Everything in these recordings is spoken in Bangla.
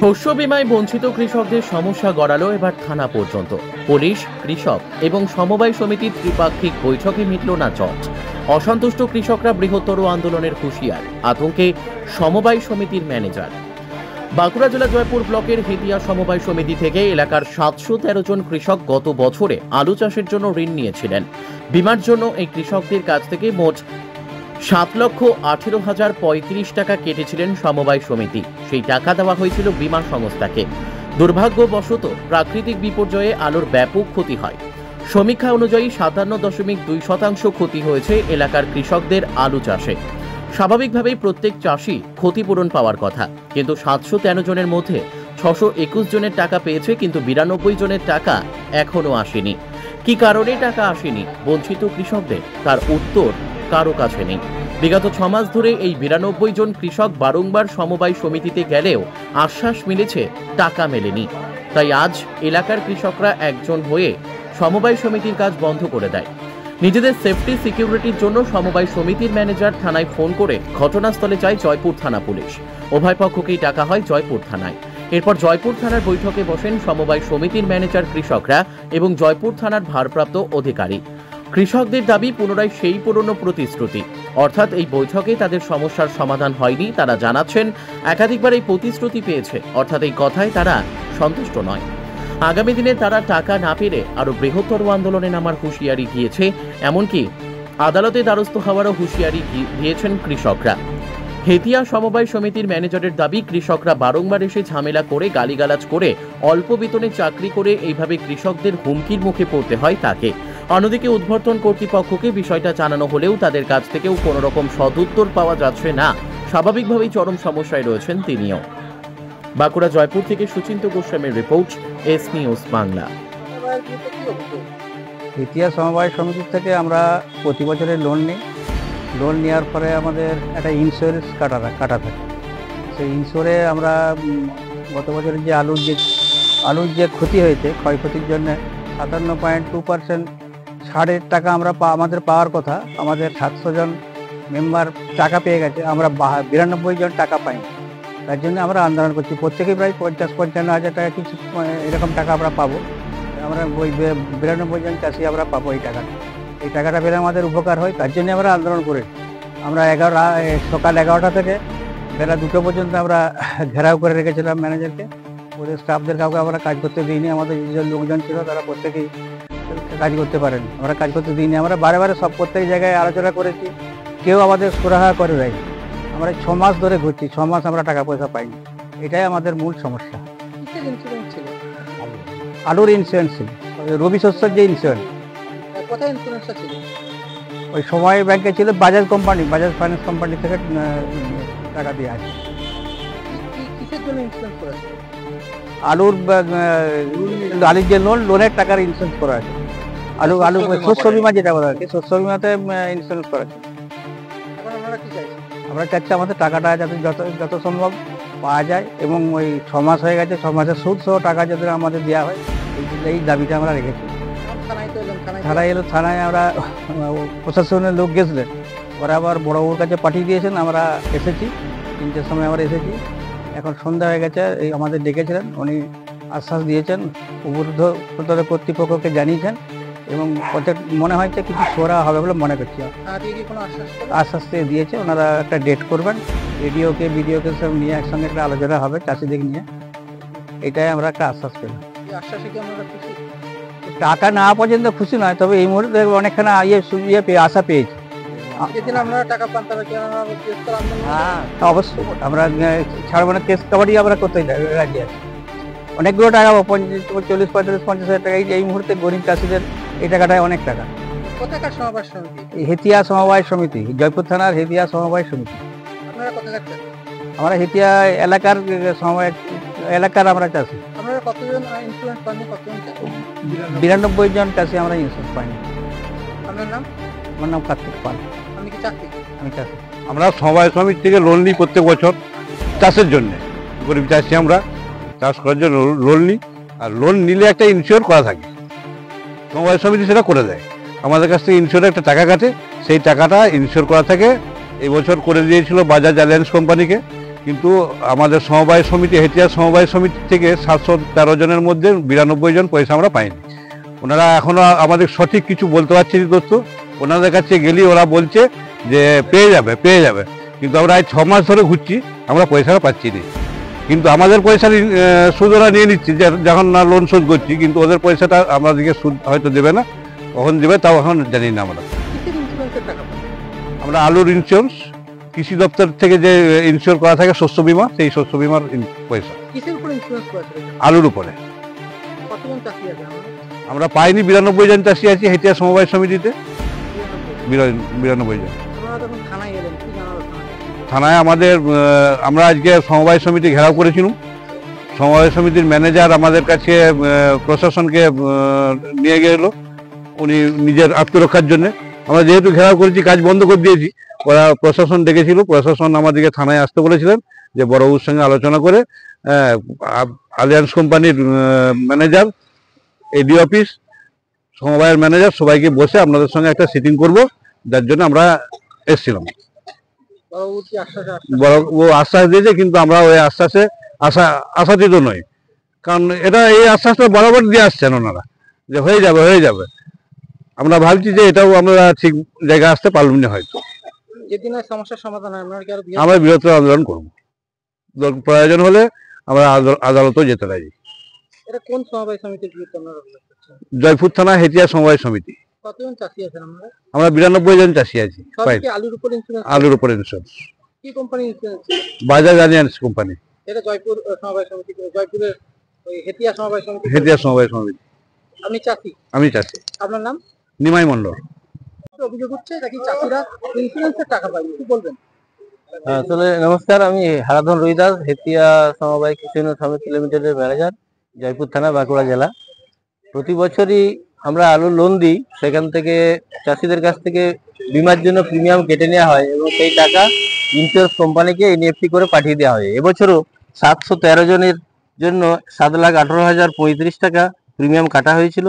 শস্য বীমায় বঞ্চিত কৃষকদের সমস্যা গড়ালো এবার থানা পর্যন্ত। পুলিশ, কৃষক এবং সমবায় সমিতির ত্রিপাক্ষিক বৈঠকে মিটল না জট। অসন্তুষ্ট কৃষকরা বৃহত্তর আন্দোলনের হুঁশিয়ার, আতঙ্কে সমবায় সমিতির ম্যানেজার। বাঁকুড়া জেলা জয়পুর ব্লকের হেতিয়া সমবায় সমিতি থেকে এলাকার 713 জন কৃষক গত বছরে আলু চাষের জন্য ঋণ নিয়েছিলেন। বীমার জন্য এই কৃষকদের কাছ থেকে মোট 7,18,035 টাকা কেটেছিলেন সমবায় সমিতি। সেই টাকা দেওয়া হয়েছিল বীমা সংস্থাকে। দুর্ভাগ্যবশত প্রাকৃতিক বিপর্যয়ে আলুর ব্যাপক ক্ষতি হয়। সমীক্ষা অনুযায়ী 57.2% ক্ষতি হয়েছে এলাকার কৃষকদের আলু চাষে। স্বাভাবিকভাবেই প্রত্যেক চাষি ক্ষতিপূরণ পাওয়ার কথা, কিন্তু 713 জনের মধ্যে 621 জনের টাকা পেয়েছে, কিন্তু 92 জনের টাকা এখনো আসেনি। কি কারণে টাকা আসেনি বঞ্চিত কৃষকদের, তার উত্তর কারো কাছে নেই। বিগত 6 মাস ধরে এই 92 জন কৃষক বারংবার সমবায় সমিতিতে গেলেও আশ্বাস মিলেছে, টাকা মেলেনি। তাই আজ এলাকার কৃষকরা একজন হয়ে সমবায় সমিতির কাজ বন্ধ করে দেয়। নিজেদের সেফটি সিকিউরিটির জন্য সমবায় সমিতির ম্যানেজার থানায় ফোন করে ঘটনাস্থলে যায় জয়পুর থানা পুলিশ। উভয় পক্ষকেই ডাকা হয় জয়পুর থানায়। এরপর জয়পুর থানার বৈঠকে বসেন সমবায় সমিতির ম্যানেজার, কৃষকরা এবং জয়পুর থানার ভারপ্রাপ্ত অধিকারী। কৃষকদের দাবি পুনরায় সেই পুরনো প্রতিশ্রুতি, অর্থাৎ এই বৈঠকে তাদের সমস্যার সমাধান হয়নি। তারা জানাচ্ছেন একাধিকবার এই প্রতিশ্রুতি পেয়েছে, অর্থাৎ এই কথায় তারা সন্তুষ্ট নয়। আগামী দিনে তারা টাকা না পেলে আরো বৃহত্তর আন্দোলনে নামার হুঁশিয়ারি দিয়েছে, এমনকি আদালতে দ্বারস্থ হওয়ারও হুঁশিয়ারি দিয়েছেন কৃষকরা। হেতিয়া সমবায় সমিতির ম্যানেজারের দাবি, কৃষকরা বারংবার এসে ঝামেলা করে, গালিগালাজ করে, অল্প বেতনে চাকরি করে এইভাবে কৃষকদের হুমকির মুখে পড়তে হয় তাকে। অন্যদিকে উদ্বর্তন কর্তৃপক্ষকে বিষয়টা জানানো হলেও তাদের কাছ থেকেও কোনো রকম সদুত্তর পাওয়া যাচ্ছে না। স্বাভাবিকভাবেই চরম সমস্যায় রয়েছেন তিনিও। বাঁকুড়া জয়পুর থেকে সুচিন্ত গোস্বামীর রিপোর্ট, এস নিউজ বাংলা। হেতিয়া সমবায় সমিতি থেকে আমরা প্রতি বছরে লোন নিই। লোন নেওয়ার পরে আমাদের একটা ইন্স্যুরেন্স কাটা থাকে। সেই ইন্স্যুরে আমরা গত বছরে যে আলুর যে ক্ষতি হয়েছে, ক্ষয়ক্ষতির জন্য 57.2% ছাড়ের টাকা আমরা আমাদের পাওয়ার কথা। আমাদের 700 জন মেম্বার টাকা পেয়ে গেছে, আমরা 92 জন টাকা পাইনি। তার জন্য আমরা আন্দোলন করছি। প্রত্যেকেই প্রায় 50-55 হাজার টাকা কিছু এরকম টাকা আমরা পাবো। আমরা ওই 92 জন চাষি আমরা পাবো এই টাকাটা। এই টাকাটা পেলে আমাদের উপকার হয়, তার জন্য আমরা আন্দোলন করি। আমরা সকাল 11টা থেকে বেলা 2টো পর্যন্ত আমরা ঘেরাও করে রেখেছিলাম ম্যানেজারকে। ওদের স্টাফদের কাউকে আমরা কাজ করতে দিইনি। আমাদের যে লোকজন ছিল তারা প্রত্যেকেই কাজ করতে পারেনি, আমরা কাজ করতে দিইনি। আমরা বারে বারে প্রত্যেক জায়গায় আলোচনা করেছি, কেউ আমাদের সুরাহা করে দেয়নি। আমরা 6 মাস ধরে ঘুরছি, 6 মাস আমরা টাকা পয়সা পাইনি। এটাই আমাদের মূল সমস্যা। আলুর ইন্স্যুরেন্স ছিল, রবি শস্যের যে ইন্স্যুরেন্স। কোথায় ইন্স্যুরেন্সটা ছিল? ওই সময় ব্যাংকে ছিল, বাজাজ ফাইন্যান্স কোম্পানি থেকে টাকা দিয়ে আছে। কিসের জন্য ইন্স্যুরেন্স করা আছে? আলুর যে লোনের টাকার ইন্স্যুরেন্স করা আছে। আলু শস্য বীমা যেটা বলা আর কি, শস্য বীমাতে ইন্স্যুরেন্স করা আছে। আমরা চাচ্ছি আমাদের টাকাটা যাতে যত সম্ভব পাওয়া যায়, এবং ওই 6 মাস হয়ে গেছে, 6 মাসের সুদ সহ টাকা যাতে আমাদের দেওয়া হয়, এই দাবিটা আমরা রেখেছি। থানায় আমরা প্রশাসনের লোক গেছিলেন, ওরা আবার বড়বাবুর কাছে পাঠিয়ে দিয়েছেন। আমরা এসেছি, 3টের সময় আমরা এসেছি। এখন সন্ধ্যা হয়ে গেছে, এই আমাদের ডেকেছিলেন, উনি আশ্বাস দিয়েছেন, ঊর্ধ্বতন কর্তৃপক্ষকে জানিয়েছেন, এবং মনে হচ্ছে কিছু সরা হবে বলে মনে করছি। আশ্বাস দিয়েছে, ওনারা একটা ডেট করবেন, বিডিওকে সব নিয়ে একসঙ্গে একটা আলোচনা হবে চাষিদের নিয়ে। এটাই আমরা একটা আশ্বাস পেলাম। টাকা না পর্যন্ত খুশি নয়, তবে এই মুহূর্তে অনেকখানি আশা পেয়েছি। হ্যাঁ অবশ্যই, আমরা ছাড়বো না, কেস কাবাডি আমরা করতে রাজি আছি। অনেকগুলো টাকা, 40, 45, 50 হাজার টাকা এই মুহূর্তে গরিব চাষিদের এই টাকাটাই অনেক টাকা। হেতিয়া সমবায় সমিতি, জয়পুর থানার হেতিয়া সমবায় সমিতি। আমরা হেতিয়া এলাকার আমরা চাষি। 92 জন চাষি আমরা ইন্স্যুরেন্স পাইনি। আমার নাম কার্তিক পাল। আমি চাষি। আমরা সমবায় সমিতি থেকে লোন নিই প্রত্যেক বছর চাষের জন্য। গরিব চাষি আমরা, চাষ করার জন্য লোন নিই, আর লোন নিলে একটা ইন্স্যুর করা থাকে। সমবায় সমিতি সেটা করে দেয়। আমাদের কাছ থেকে ইন্স্যুরের একটা টাকা কাটে, সেই টাকাটা ইন্স্যুর করা থাকে। এই বছর করে দিয়েছিল বাজাজ অ্যালিয়ান্স কোম্পানিকে, কিন্তু আমাদের সমবায় সমিতি, হেটিয়া সমবায় সমিতি থেকে 713 জনের মধ্যে 92 জন পয়সা আমরা পাইনি। ওনারা এখনো আমাদের সঠিক কিছু বলতে পারছে না তথ্য। ওনাদের কাছে গেলে ওরা বলছে যে পেয়ে যাবে, কিন্তু আমরা 6 মাস ধরে ঘুরছি, আমরা পয়সাটা পাচ্ছি না। কিন্তু আমাদের পয়সা সুদ ওরা নিয়ে নিচ্ছে, যখন না লোন শোধ করছি, কিন্তু ওদের পয়সাটা আমাদেরকে সুদ হয়তো দেবে না, কখন দেবে তাও এখন জানি না। কিসের ইন্স্যুরেন্সের টাকা পান? আমরা আলুর ইন্স্যুরেন্স, কৃষি দপ্তর থেকে যে ইন্স্যুর করা থাকে শস্য বীমা, সেই শস্য বীমার পয়সা। কিসের উপর ইন্স্যুরেন্স করেছিল? আলুর উপরে। কতজন চাষি আছে আমাদের? আমরা পাইনি, 92 জন চাষি আছি হেটিয়া সমবায় সমিতিতে, 92 জন। আপনারা যখন থানায় গেলেন কি জানালো থানায়? থানায় আমাদের আমরা আজকে সমবায় সমিতি ঘেরাও করেছিলাম। সমবায় সমিতির ম্যানেজার আমাদের কাছে প্রশাসনকে নিয়ে গেল উনি নিজের আত্মরক্ষার জন্য। আমরা যেহেতু ঘেরাও করেছি, কাজ বন্ধ করে দিয়েছি, ওরা প্রশাসন ডেকেছিল। প্রশাসন আমাদেরকে থানায় আসতে বলেছিলেন যে বড়বাবুর সঙ্গে আলোচনা করে অ্যালিয়ান্স কোম্পানির ম্যানেজার, এডি অফিস, সমবায়ের ম্যানেজার সবাইকে বসে আপনাদের সঙ্গে একটা সিটিং করব, যার জন্য আমরা এসেছিলাম। বড়বাবু কি আশ্বাস ও আশ্বাস দিয়েছে, কিন্তু আমরা ওই আশ্বাসে আশাতীত নই। কারণ এই আশ্বাসটা বরাবর দিয়ে আসছেন ওনারা যে হয়ে যাবে। আমরা ভাবছি যে এটাও আমরা ঠিক জায়গায় আসতে পারলাম না হয়তো। যেদিন সমস্যার সমাধান হয় আপনারা কি আরো আমরা বৃহত্তর আন্দোলন করব, প্রয়োজন হলে আমরা আদালতেও যেতে রাজি। এটা কোন সমবায় সমিতির বিরুদ্ধে আপনারা অভিযোগ করছেন? জয়পুর থানা হেটিয়া সমবায় সমিতি। কতজন চাষি আছেন আপনারা? আমরা 92 জন চাষি আছি। সবাই কি আলুর উপর ইন্স্যুরেন্স? আলুর উপর ইন্স্যুরেন্স। কি company insurance? Bajaj Allianz company. এটা জয়পুর সমবায় সমিতি, জয়পুরের ওই হেতিয়া সমবায় সমিতি। হেটিয়া সমবায় সমিতি। আপনি চাষি? আমি চাষি। আপনার নাম? নিমাই মণ্ডল। অভিযোগ হচ্ছে নাকি চাষিরা ইন্স্যুরেন্সের টাকা পায়নি, কি বলবেন? আসলে নমস্কার, আমি হারাধন রুইদাস, হেতিয়া সমবায় কৃষি উন্নয়ন সমিতি লিমিটেডের ম্যানেজার, জয়পুর থানা, বাঁকুড়া জেলা। প্রতি বছরই আমরা আলুর লোন দিই, সেখান থেকে চাষিদের কাছ থেকে বীমার জন্য প্রিমিয়াম কেটে নেওয়া হয় এবং সেই টাকা ইন্স্যুরেন্স কোম্পানিকে এনইএফটি করে পাঠিয়ে দেওয়া হয়। এবছরও 713 জনের জন্য 7,18,035 টাকা প্রিমিয়াম কাটা হয়েছিল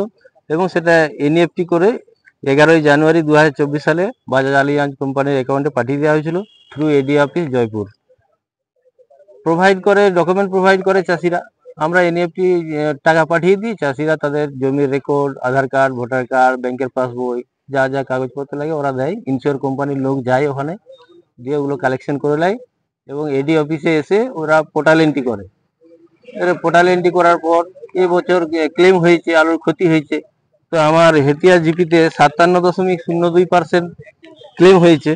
এবং সেটা এনইএফটি করে 11ই জানুয়ারি 2024 সালে বাজাজ আলিয়ান্স কোম্পানির অ্যাকাউন্টে পাঠিয়ে দেওয়া হয়েছিল থ্রু এডি অফিস জয়পুর। ডকুমেন্ট প্রোভাইড করে চাষিরা, আমরা এনইএফটি টাকা পাঠিয়ে দিই। চাষিরা তাদের জমির রেকর্ড, আধার কার্ড, ভোটার কার্ড, ব্যাংকের পাসবই, যা যা কাগজপত্র লাগে ওরা দেয়। ইন্স্যুর কোম্পানির লোক যায় ওখানে, দিয়ে ওগুলো কালেকশন করে নেয় এবং এডি অফিসে এসে ওরা পোর্টাল এন্ট্রি করে। পোর্টাল এন্ট্রি করার পর এবছর ক্লেম হয়েছে, আলুর ক্ষতি হয়েছে। তো আমার হেতিয়া জিপিতে 57.02% ক্লেম হয়েছে।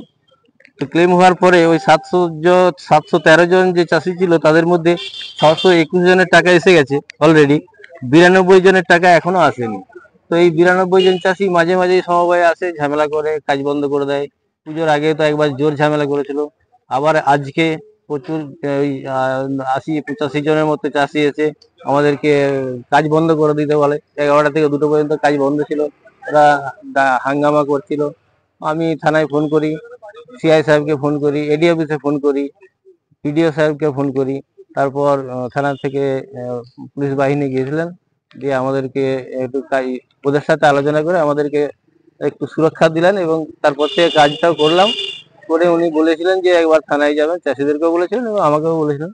তো ক্লেম হওয়ার পরে ওই 713 জন যে চাষি ছিল তাদের মধ্যে 621 জনের টাকা এসে গেছে অলরেডি, 92 জনের টাকা এখনো আসেনি। তো এই 92 জন চাষি মাঝে মাঝে সমবায়ে আসে, ঝামেলা করে, কাজ বন্ধ করে দেয়। পুজোর আগে তো একবার জোর ঝামেলা করেছিল। আবার আজকে প্রচুর ওই 80-85 জনের মতো চাষি এসে আমাদেরকে কাজ বন্ধ করে দিতে বলে। 11টা থেকে 2টো পর্যন্ত কাজ বন্ধ ছিল, ওরা হাঙ্গামা করছিল। আমি থানায় ফোন করি, সিআই সাহেবকে ফোন করি, এডি অফিসে ফোন করি, পিডিও সাহেবকে ফোন করি। তারপর থানা থেকে পুলিশ বাহিনী গিয়েছিলেন, দিয়ে আমাদেরকে একটু ওদের সাথে আলোচনা করে আমাদেরকে একটু সুরক্ষা দিলেন এবং তারপর থেকে কাজটাও করলাম। করে উনি বলেছিলেন যে একবার থানায় যাবেন, চাষিদেরকেও বলেছিলেন এবং আমাকেও বলেছিলেন।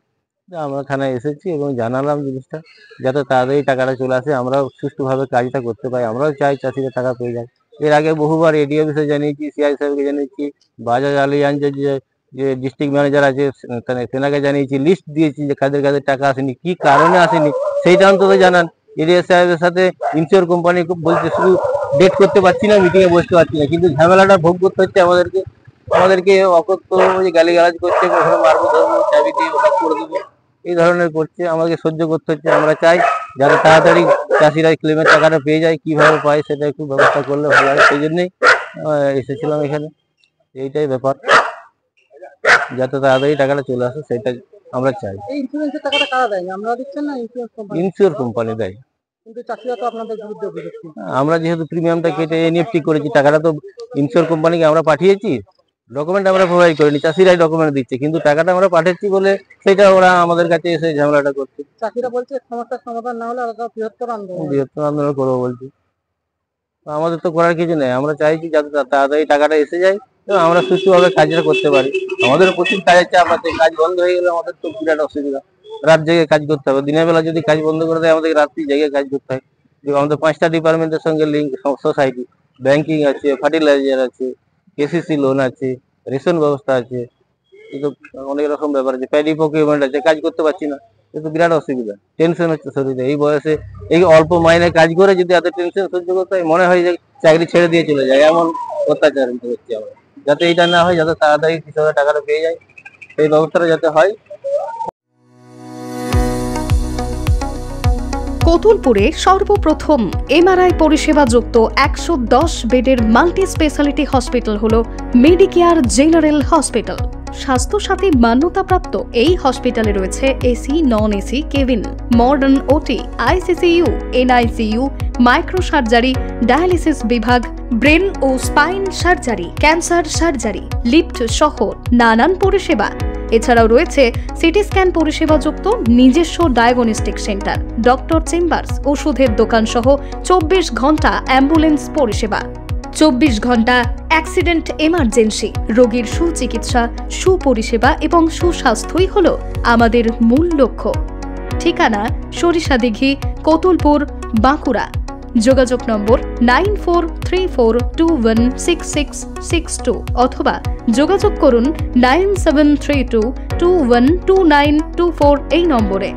আমরা থানায় এসেছি এবং জানালাম জিনিসটা, যাতে তাড়াতাড়ি টাকাটা চলে আসে, আমরাও সুষ্ঠুভাবে কাজটা করতে পারি। আমরাও চাই চাষিরা টাকা পেয়ে যায়। এর আগে বহুবার এডি অফিসে জানিয়েছি, সিআই সাহেবকে জানিয়েছি, বাজাজ আলিয়ান্সের যে ডিস্ট্রিক্ট ম্যানেজার আছে তেনাকে জানিয়েছি, লিস্ট দিয়েছি যে কাদের কাদের টাকা আসেনি, কি কারণে আসেনি সেইটা অন্তত জানান। এরিয়া সাহেবের সাথে ইন্স্যুর কোম্পানি বলছে শুধু ডেট করতে পারছি না, মিটিংয়ে বসতে পারছি না, কিন্তু ঝামেলাটা ভোগ করতে হচ্ছে আমাদেরকে অকথ্য গালিগালাজ করছে, কখনো মারবো ধরবো, চাবি দিয়ে ওটা করে দেবো, এই ধরনের করছে, আমাকে সহ্য করতে হচ্ছে। আমরা চাই যারা তাড়াতাড়ি চাষিরা ক্লেমের টাকাটা পেয়ে যায়, কিভাবে পায় সেটা একটু ব্যবস্থা করলে ভালো হয়। সেই জন্যই এসেছিলাম এখানে। এইটাই ব্যাপার, যাতে তাড়াতাড়ি টাকাটা চলে আসে সেটা আমরা চাই। এই ইন্স্যুরেন্সের টাকাটা কারা দেয়? আপনারা দিচ্ছেন না ইন্স্যুরেন্স কোম্পানি? ইন্স্যুর কোম্পানি দেয়। কিন্তু চাষিরা তো আপনাদের বিরুদ্ধে অভিযোগ করছে। আমরা যেহেতু প্রিমিয়ামটা কেটে এনইএফটি করেছি, টাকাটা তো ইন্স্যুর কোম্পানিকে আমরা পাঠিয়েছি, ডকুমেন্ট আমরা প্রোভাইড করিনি, চাষিরাই ডকুমেন্ট দিচ্ছে, কিন্তু টাকাটা আমরা পাঠাচ্ছি বলে সেটা ওরা আমাদের কাছে এসে ঝামেলাটা করছে। চাষিরা বলছে সমস্যার সমাধান না হলে আলাদা বৃহত্তর আন্দোলন করবো বলছি। তো আমাদের তো করার কিছু নেই, আমরা চাইছি যাতে তাড়াতাড়ি টাকাটা এসে যায় এবং আমরা সুষ্ঠুভাবে কাজটা করতে পারি। আমাদের প্রচুর কাজের চাপ আছে, কাজ বন্ধ হয়ে গেলে আমাদের তো বিরাট অসুবিধা, রাত জেগে কাজ করতে হবে। দিনের বেলা যদি কাজ বন্ধ করে দেয় আমাদের রাত্রি জেগে কাজ করতে হয়। আমাদের 5টা ডিপার্টমেন্টের সঙ্গে লিঙ্ক, সোসাইটি, ব্যাংকিং আছে, ফার্টিলাইজার আছে, কেসিসি লোন আছে, রেশন ব্যবস্থা আছে, কিন্তু অনেক রকম ব্যাপার আছে, প্যাডি প্রকিউরমেন্ট আছে, কাজ করতে পারছি না, কিন্তু বিরাট অসুবিধা, টেনশন হচ্ছে শরীরে। এই বয়সে এই অল্প মাইনে কাজ করে যদি এত টেনশন সহ্য করতে হয়, মনে হয় যে চাকরি ছেড়ে দিয়ে চলে যায়, এমন অত্যাচার হচ্ছে আমরা। যাতে এটা না হয়, যাতে তাড়াতাড়ি কৃষকরা টাকাটা পেয়ে যায়, সেই ব্যবস্থাটা যাতে হয়। কতুলপুরে সর্বপ্রথম এমআরআই পরিষেবা যুক্ত 110 বেডের মাল্টি স্পেশালিটি হসপিটাল হলো মেডিকেয়ার জেনারেল হসপিটাল। স্বাস্থ্যসাথী মান্যতাপ্রাপ্ত এই হসপিটালে রয়েছে AC, non AC cabin, modern OT, ICCU, NICU, micro surgery, dialysis বিভাগ, ব্রেন ও spine surgery, cancer surgery, lift সহ নানান পরিষেবা। এছাড়াও রয়েছে সিটি স্ক্যান পরিষেবা যুক্ত নিজস্ব ডায়াগনস্টিক সেন্টার, ডক্টর চেম্বার্স, ওষুধের দোকান সহ 24 ঘন্টা অ্যাম্বুলেন্স পরিষেবা। 24 ঘন্টা অ্যাক্সিডেন্ট এমার্জেন্সি, রোগীর সুচিকিৎসা, সুপরিষেবা এবং সুস্বাস্থ্যই হল আমাদের মূল লক্ষ্য। ঠিকানা সরিষাদিঘি, কতুলপুর, বাঁকুড়া। যোগাযোগ নম্বর 9434216662 অথবা যোগাযোগ করুন 9732212924 এই নম্বরে।